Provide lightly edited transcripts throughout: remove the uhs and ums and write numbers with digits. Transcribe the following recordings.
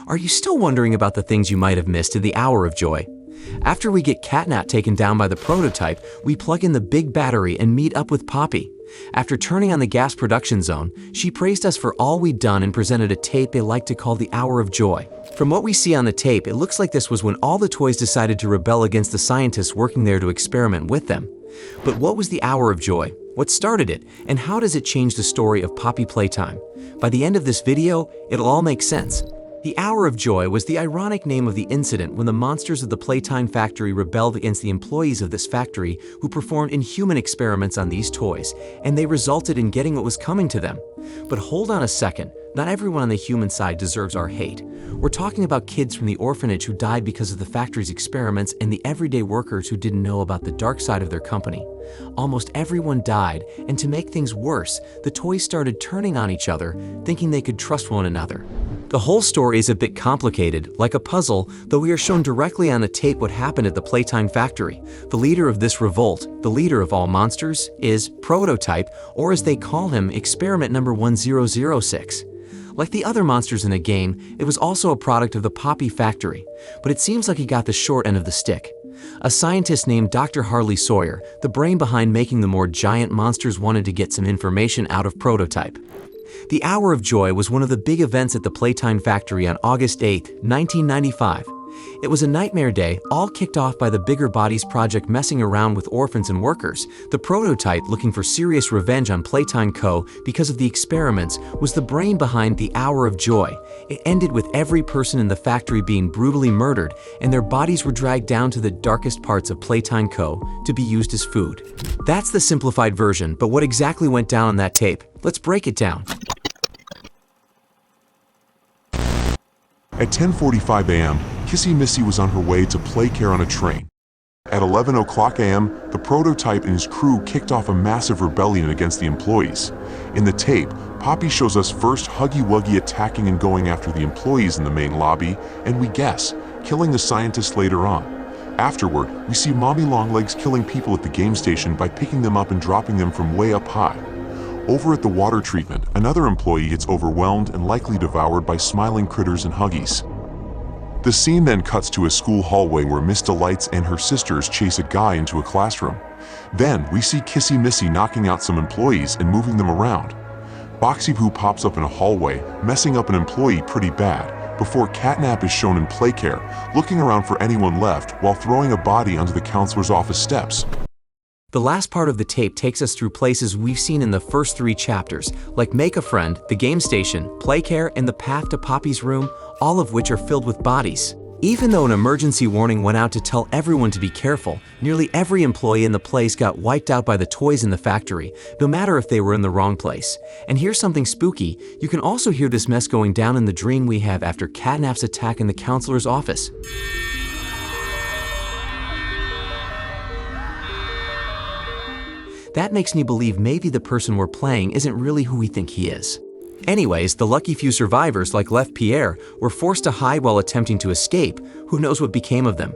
Are you still wondering about the things you might have missed in the Hour of Joy? After we get Catnap taken down by the prototype, we plug in the big battery and meet up with Poppy. After turning on the gas production zone, she praised us for all we'd done and presented a tape they like to call the Hour of Joy. From what we see on the tape, it looks like this was when all the toys decided to rebel against the scientists working there to experiment with them. But what was the Hour of Joy? What started it? And how does it change the story of Poppy Playtime? By the end of this video, it'll all make sense. The Hour of Joy was the ironic name of the incident when the monsters of the Playtime factory rebelled against the employees of this factory who performed inhuman experiments on these toys, and they resulted in getting what was coming to them. But hold on a second, not everyone on the human side deserves our hate. We're talking about kids from the orphanage who died because of the factory's experiments and the everyday workers who didn't know about the dark side of their company. Almost everyone died, and to make things worse, the toys started turning on each other, thinking they could trust one another. The whole story is a bit complicated, like a puzzle, though we are shown directly on the tape what happened at the Playtime factory. The leader of this revolt, the leader of all monsters, is Prototype, or as they call him, Experiment Number 1006. Like the other monsters in the game, it was also a product of the Poppy factory, but it seems like he got the short end of the stick. A scientist named Dr. Harley Sawyer, the brain behind making the more giant monsters, wanted to get some information out of Prototype. The Hour of Joy was one of the big events at the Playtime factory on August 8, 1995. It was a nightmare day, all kicked off by the Bigger Bodies project messing around with orphans and workers. The Prototype, looking for serious revenge on Playtime Co. because of the experiments, was the brain behind the Hour of Joy. It ended with every person in the factory being brutally murdered, and their bodies were dragged down to the darkest parts of Playtime Co. to be used as food. That's the simplified version, but what exactly went down on that tape? Let's break it down. At 10:45 a.m., Kissy Missy was on her way to Playcare on a train. At 11 o'clock a.m., the Prototype and his crew kicked off a massive rebellion against the employees. In the tape, Poppy shows us first Huggy Wuggy attacking and going after the employees in the main lobby, and we guess, killing the scientists later on. Afterward, we see Mommy Longlegs killing people at the game station by picking them up and dropping them from way up high. Over at the water treatment, another employee gets overwhelmed and likely devoured by smiling critters and huggies. The scene then cuts to a school hallway where Miss Delights and her sisters chase a guy into a classroom. Then we see Kissy Missy knocking out some employees and moving them around. Boxy Boo pops up in a hallway, messing up an employee pretty bad, before Catnap is shown in Playcare, looking around for anyone left while throwing a body onto the counselor's office steps. The last part of the tape takes us through places we've seen in the first 3 chapters, like Make a Friend, the game station, Playcare, and the path to Poppy's room, all of which are filled with bodies. Even though an emergency warning went out to tell everyone to be careful, nearly every employee in the place got wiped out by the toys in the factory, no matter if they were in the wrong place. And here's something spooky, you can also hear this mess going down in the dream we have after Catnap's attack in the counselor's office. That makes me believe maybe the person we're playing isn't really who we think he is. Anyways, the lucky few survivors, like Left Pierre, were forced to hide while attempting to escape. Who knows what became of them?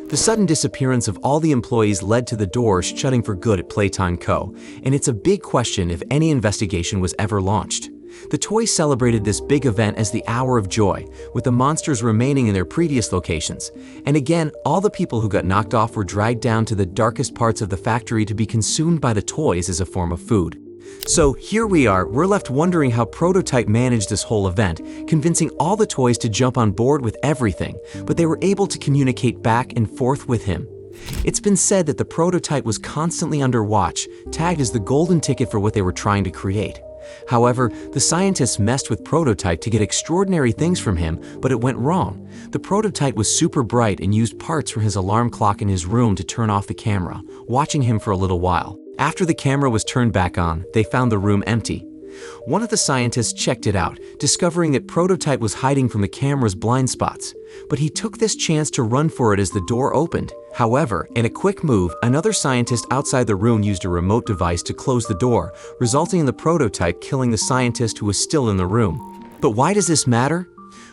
The sudden disappearance of all the employees led to the doors shutting for good at Playtime Co., and it's a big question if any investigation was ever launched. The toys celebrated this big event as the Hour of Joy, with the monsters remaining in their previous locations. And again, all the people who got knocked off were dragged down to the darkest parts of the factory to be consumed by the toys as a form of food. So here we are, we're left wondering how Prototype managed this whole event, convincing all the toys to jump on board with everything, but they were able to communicate back and forth with him. It's been said that the Prototype was constantly under watch, tagged as the golden ticket for what they were trying to create. However, the scientists messed with Prototype to get extraordinary things from him, but it went wrong. The Prototype was super bright and used parts from his alarm clock in his room to turn off the camera, watching him for a little while. After the camera was turned back on, they found the room empty. One of the scientists checked it out, discovering that Prototype was hiding from the camera's blind spots. But he took this chance to run for it as the door opened. However, in a quick move, another scientist outside the room used a remote device to close the door, resulting in the Prototype killing the scientist who was still in the room. But why does this matter?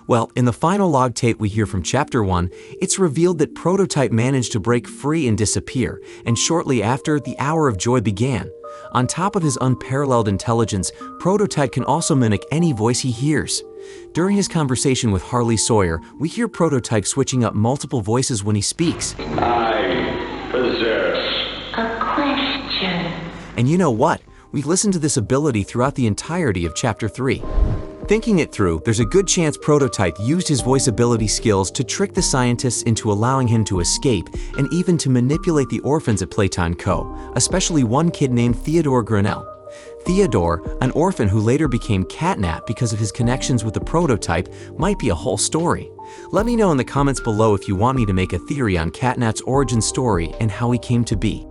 Well, in the final log tape we hear from Chapter 1, it's revealed that Prototype managed to break free and disappear, and shortly after, the Hour of Joy began. On top of his unparalleled intelligence, Prototype can also mimic any voice he hears. During his conversation with Harley Sawyer, we hear Prototype switching up multiple voices when he speaks. I possess A question. And you know what? We listened to this ability throughout the entirety of Chapter 3. Thinking it through, there's a good chance Prototype used his voice ability skills to trick the scientists into allowing him to escape and even to manipulate the orphans at Playtime Co., especially one kid named Theodore Grinnell. Theodore, an orphan who later became Catnap because of his connections with the Prototype, might be a whole story. Let me know in the comments below if you want me to make a theory on Catnap's origin story and how he came to be.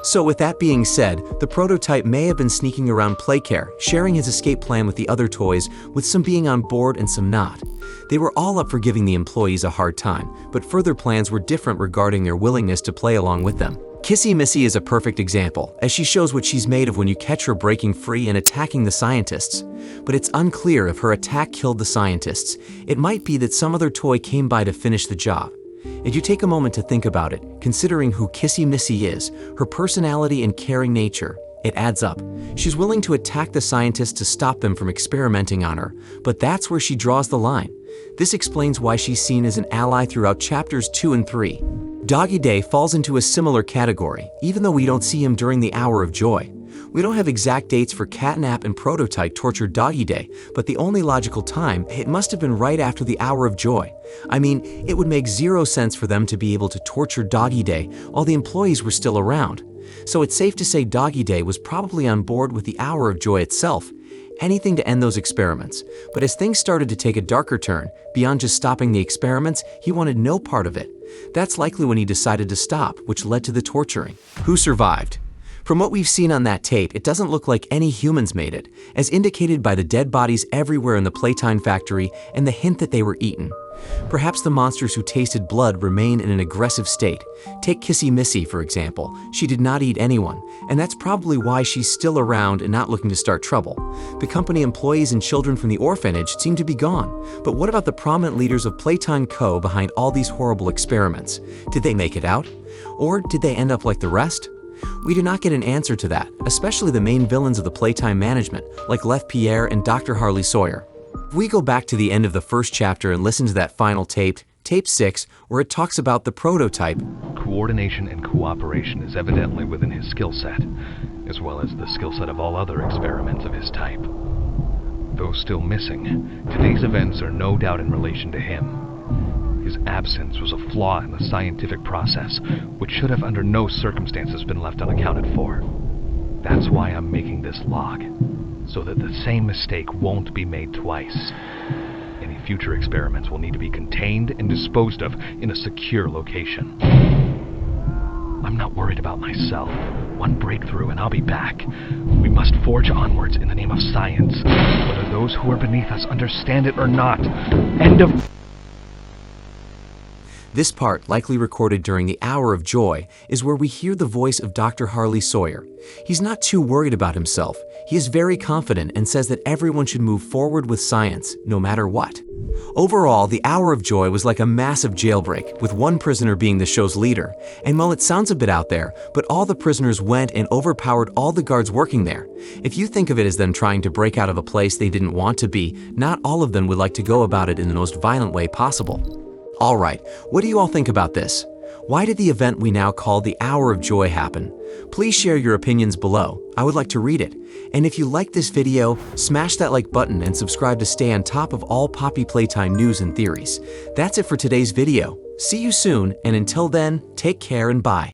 So with that being said, the Prototype may have been sneaking around Playcare, sharing his escape plan with the other toys, with some being on board and some not. They were all up for giving the employees a hard time, but further plans were different regarding their willingness to play along with them. Kissy Missy is a perfect example, as she shows what she's made of when you catch her breaking free and attacking the scientists. But it's unclear if her attack killed the scientists. It might be that some other toy came by to finish the job. If you take a moment to think about it, considering who Kissy Missy is, her personality and caring nature, it adds up. She's willing to attack the scientists to stop them from experimenting on her, but that's where she draws the line. This explains why she's seen as an ally throughout chapters 2 and 3. Doggy Day falls into a similar category, even though we don't see him during the Hour of Joy. We don't have exact dates for Catnap and Prototype tortured Doggy Day, but the only logical time, it must have been right after the Hour of Joy. I mean, it would make zero sense for them to be able to torture Doggy Day while the employees were still around. So it's safe to say Doggy Day was probably on board with the Hour of Joy itself. Anything to end those experiments. But as things started to take a darker turn, beyond just stopping the experiments, he wanted no part of it. That's likely when he decided to stop, which led to the torturing. Who survived? From what we've seen on that tape, it doesn't look like any humans made it, as indicated by the dead bodies everywhere in the Playtime factory and the hint that they were eaten. Perhaps the monsters who tasted blood remain in an aggressive state. Take Kissy Missy, for example. She did not eat anyone, and that's probably why she's still around and not looking to start trouble. The company employees and children from the orphanage seem to be gone. But what about the prominent leaders of Playtime Co. behind all these horrible experiments? Did they make it out? Or did they end up like the rest? We do not get an answer to that, especially the main villains of the Playtime management, like Left Pierre and Dr. Harley Sawyer. If we go back to the end of the first chapter and listen to that final tape 6, where it talks about the Prototype. Coordination and cooperation is evidently within his skill set, as well as the skill set of all other experiments of his type. Though still missing, today's events are no doubt in relation to him. His absence was a flaw in the scientific process, which should have under no circumstances been left unaccounted for. That's why I'm making this log, so that the same mistake won't be made twice. Any future experiments will need to be contained and disposed of in a secure location. I'm not worried about myself. One breakthrough and I'll be back. We must forge onwards in the name of science, whether those who are beneath us understand it or not. End of... This part, likely recorded during the Hour of Joy, is where we hear the voice of Dr. Harley Sawyer. He's not too worried about himself. He is very confident and says that everyone should move forward with science, no matter what. Overall, the Hour of Joy was like a massive jailbreak, with one prisoner being the show's leader. And while it sounds a bit out there, but all the prisoners went and overpowered all the guards working there. If you think of it as them trying to break out of a place they didn't want to be, not all of them would like to go about it in the most violent way possible. Alright, what do you all think about this? Why did the event we now call the Hour of Joy happen? Please share your opinions below. I would like to read it. And if you liked this video, smash that like button and subscribe to stay on top of all Poppy Playtime news and theories. That's it for today's video. See you soon, and until then, take care and bye.